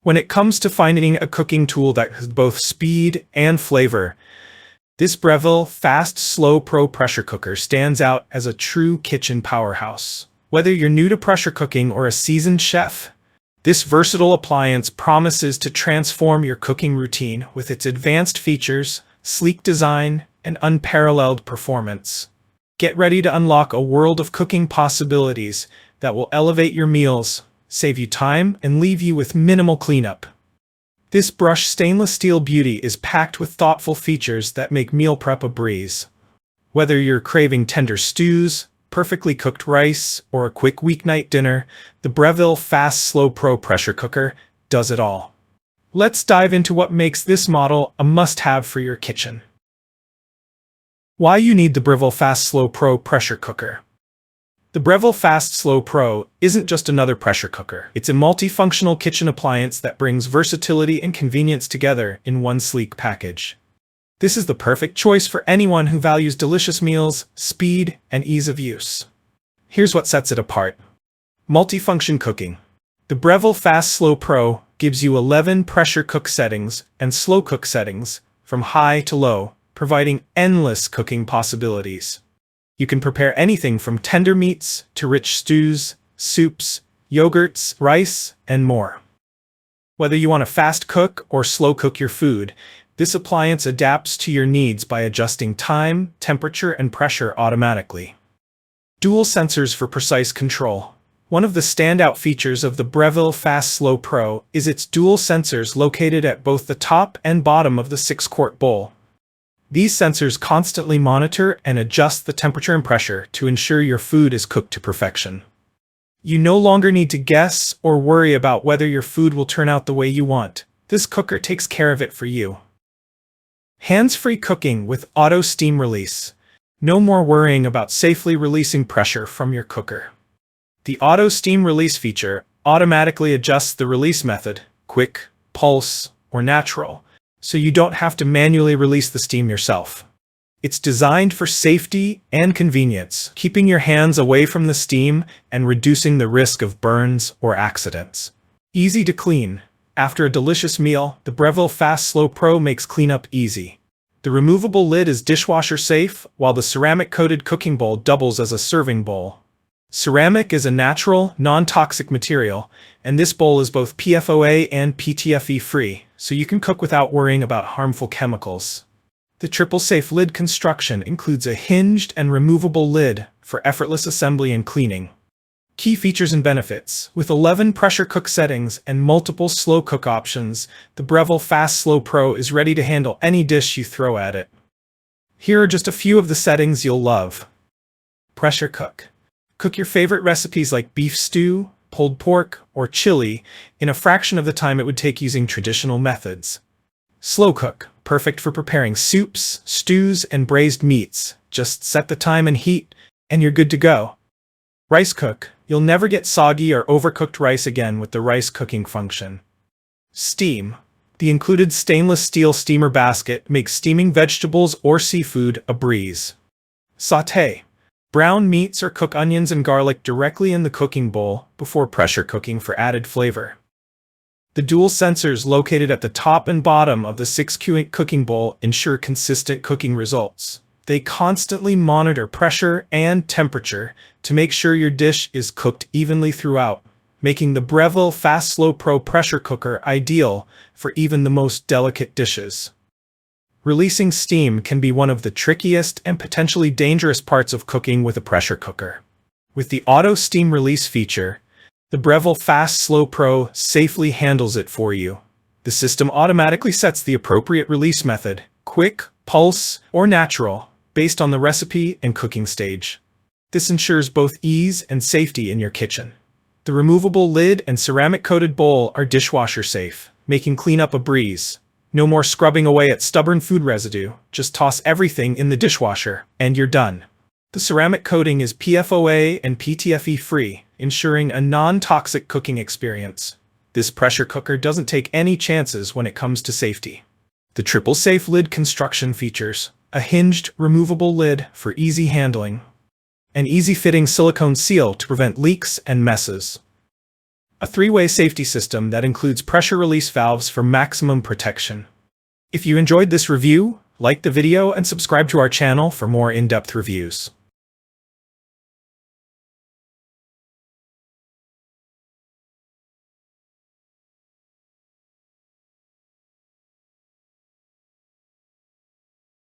When it comes to finding a cooking tool that has both speed and flavor, this Breville Fast Slow Pro pressure cooker stands out as a true kitchen powerhouse. Whether you're new to pressure cooking or a seasoned chef, this versatile appliance promises to transform your cooking routine with its advanced features, sleek design, and unparalleled performance. Get ready to unlock a world of cooking possibilities that will elevate your meals, save you time, and leave you with minimal cleanup. This brushed stainless steel beauty is packed with thoughtful features that make meal prep a breeze. Whether you're craving tender stews, perfectly cooked rice, or a quick weeknight dinner, the Breville Fast Slow Pro pressure cooker does it all. Let's dive into what makes this model a must-have for your kitchen. Why you need the Breville Fast Slow Pro pressure cooker. The Breville Fast Slow Pro isn't just another pressure cooker. It's a multifunctional kitchen appliance that brings versatility and convenience together in one sleek package. This is the perfect choice for anyone who values delicious meals, speed, and ease of use. Here's what sets it apart. Multifunction cooking. The Breville Fast Slow Pro gives you 11 pressure cook settings and slow cook settings, from high to low, providing endless cooking possibilities. You can prepare anything from tender meats to rich stews, soups, yogurts, rice, and more. Whether you want to fast cook or slow cook your food, this appliance adapts to your needs by adjusting time, temperature, and pressure automatically. Dual sensors for precise control. One of the standout features of the Breville Fast Slow Pro is its dual sensors located at both the top and bottom of the 6-quart bowl. These sensors constantly monitor and adjust the temperature and pressure to ensure your food is cooked to perfection. You no longer need to guess or worry about whether your food will turn out the way you want. This cooker takes care of it for you. Hands-free cooking with auto steam release. No more worrying about safely releasing pressure from your cooker. The auto steam release feature automatically adjusts the release method, quick, pulse, or natural, so you don't have to manually release the steam yourself. It's designed for safety and convenience, keeping your hands away from the steam and reducing the risk of burns or accidents. Easy to clean. After a delicious meal, the Breville Fast Slow Pro makes cleanup easy. The removable lid is dishwasher safe, while the ceramic-coated cooking bowl doubles as a serving bowl. Ceramic is a natural, non-toxic material, and this bowl is both PFOA and PTFE-free, so you can cook without worrying about harmful chemicals. The triple-safe lid construction includes a hinged and removable lid for effortless assembly and cleaning. Key features and benefits. With 11 pressure cook settings and multiple slow cook options, the Breville Fast Slow Pro is ready to handle any dish you throw at it. Here are just a few of the settings you'll love. Pressure cook. Cook your favorite recipes like beef stew, pulled pork, or chili in a fraction of the time it would take using traditional methods. Slow cook. Perfect for preparing soups, stews, and braised meats. Just set the time and heat, and you're good to go. Rice cook. You'll never get soggy or overcooked rice again with the rice cooking function. Steam. The included stainless steel steamer basket makes steaming vegetables or seafood a breeze. Sauté. Brown meats or cook onions and garlic directly in the cooking bowl before pressure cooking for added flavor. The dual sensors located at the top and bottom of the 6-quart cooking bowl ensure consistent cooking results. They constantly monitor pressure and temperature to make sure your dish is cooked evenly throughout, making the Breville Fast Slow Pro pressure cooker ideal for even the most delicate dishes. Releasing steam can be one of the trickiest and potentially dangerous parts of cooking with a pressure cooker. With the auto steam release feature, the Breville Fast Slow Pro safely handles it for you. The system automatically sets the appropriate release method, quick, pulse, or natural, based on the recipe and cooking stage. This ensures both ease and safety in your kitchen. The removable lid and ceramic-coated bowl are dishwasher safe, making cleanup a breeze. No more scrubbing away at stubborn food residue. Just toss everything in the dishwasher, and you're done. The ceramic coating is PFOA and PTFE-free, ensuring a non-toxic cooking experience. This pressure cooker doesn't take any chances when it comes to safety. The triple-safe lid construction features a hinged, removable lid for easy handling, an easy-fitting silicone seal to prevent leaks and messes, a three-way safety system that includes pressure release valves for maximum protection. If you enjoyed this review, like the video and subscribe to our channel for more in-depth reviews.